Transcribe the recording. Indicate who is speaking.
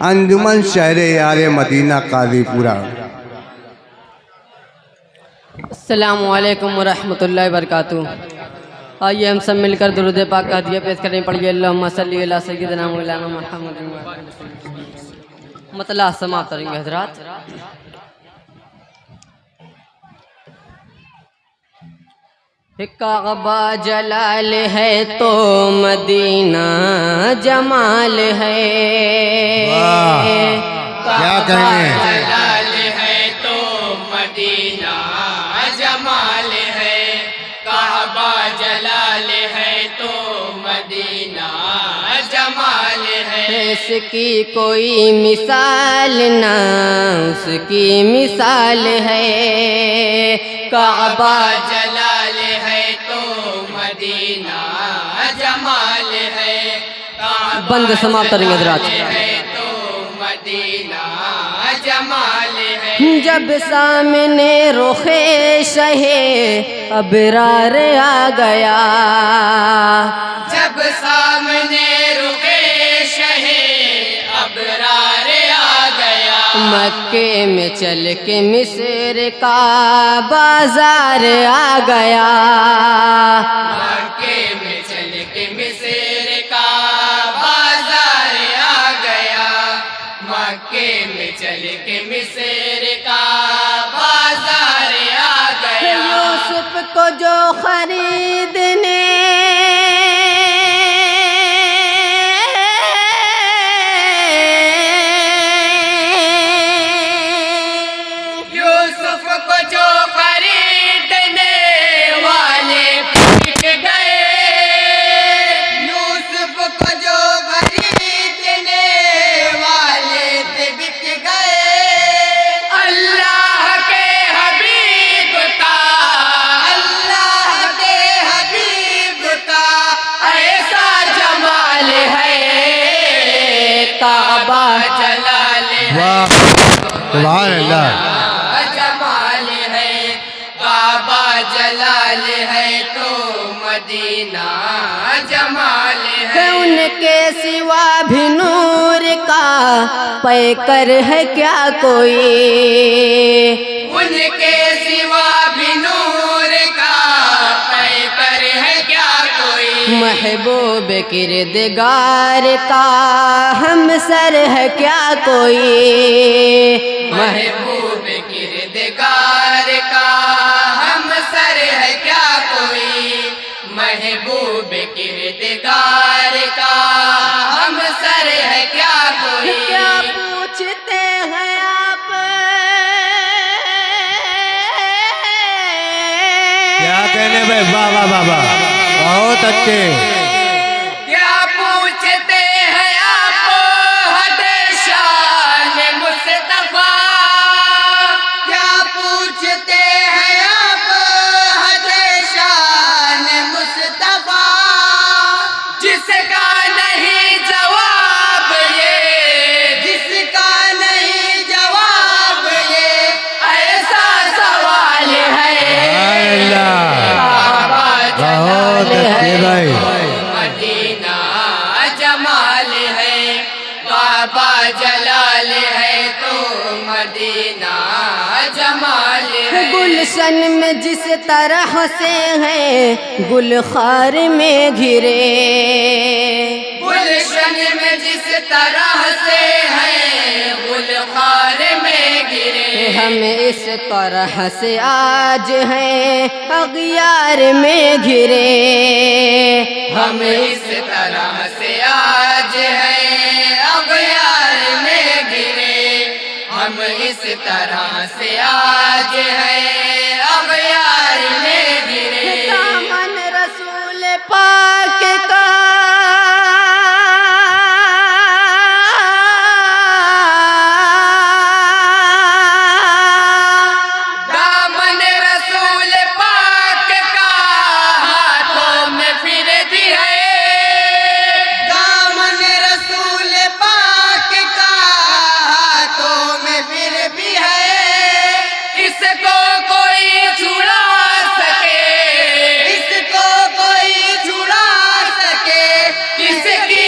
Speaker 1: انجمن شہر یار مدینہ قاضی پورہ۔
Speaker 2: السلام علیکم ورحمۃ اللہ وبرکاتہ۔ آئیے ہم سب مل کر درود پاک کا ہدیہ پیش کریں، پڑھیے اللہم صلی علی سیدنا مولانا محمد۔ مطلع سماعت کریں گے حضرات۔ کعبہ جلال ہے تو مدینہ جمال ہے،
Speaker 1: کیا کہیں
Speaker 3: جلال ہے تو مدینہ جمال ہے، کعبہ جلال ہے تو مدینہ جمال ہے،
Speaker 2: اس کی کوئی مثال نہ اس کی مثال ہے، کعبہ
Speaker 3: جلال ہے تو مدینہ جمال ہے،
Speaker 2: بند سماعت کریں گے حضرات۔
Speaker 3: ہے تو مدینہ جمال ہے،
Speaker 2: جب سامنے رخ شہ ابرار آ گیا،
Speaker 3: جب سامنے رخ شہ ابرار آ گیا،
Speaker 2: مکے میں چل کے مصر کا بازار آ گیا،
Speaker 3: مکے میں چل کے مصر کا بازار آ گیا، مکے میں چل کے مصر کا بازار آ گیا،
Speaker 2: یوسف کو جو خریدنے
Speaker 3: یوسف کو جو خریدنے والے بک گئے، یوسف کو جو خریدنے والے بک گئے، اللہ کے حبیب کا، اللہ کے حبیب کا ایسا جمال ہے،
Speaker 2: کعبہ
Speaker 3: جلال ہے،
Speaker 1: واہ سبحان اللہ۔
Speaker 3: جمال ہے، کعبہ جلال ہے تو مدینہ جمال ہے،
Speaker 2: ان کے سوا بھی نور کا پیکر ہے کیا کوئی،
Speaker 3: ان کے سوا بھی نور کا پیکر ہے کیا کوئی،
Speaker 2: محبوب کردگار کا ہم سر ہے کیا کوئی،
Speaker 3: محبوب کردگار کا ہم سر ہے کیا کوئی، محبوب کردگار کا ہم سر ہے کیا کوئی،
Speaker 2: کیا پوچھتے ہیں آپ
Speaker 1: کیا کہنے بھائی، واہ واہ واہ واہ، بہت اچھے۔
Speaker 3: کیا پوچھتے ہیں آپ حد شان مصطفیٰ، کیا پوچھتے ہیں آپ حد شان مصطفیٰ، جس کا نہیں جواب یہ، جس کا نہیں جواب یہ ایسا سوال ہے،
Speaker 1: بہت اچھے بھائی۔
Speaker 3: مدینہ جمال ہے، کعبہ جلال ہے تو مدینہ جمال ہے،
Speaker 2: گلشن میں جس طرح سے ہیں گل خار میں گھرے،
Speaker 3: گلشن میں جس طرح سے ہے گل خار میں گرے،
Speaker 2: ہم اس طرح سے آج ہیں اغیار میں گھرے،
Speaker 3: ہم اس طرح سے آج ہیں اغیار میں گرے، ہم اس طرح سے آج ہیں اغیار میں گرے،
Speaker 2: دامن رسول پاک کا
Speaker 3: دامن رسول پاک کا ہاتھوں میں پھر بھی ہے، دامن رسول پاک کا ہاتھوں میں پھر بھی ہے، اس کو کوئی چھڑا سکے، اس کو کوئی چھڑا سکے، کس کی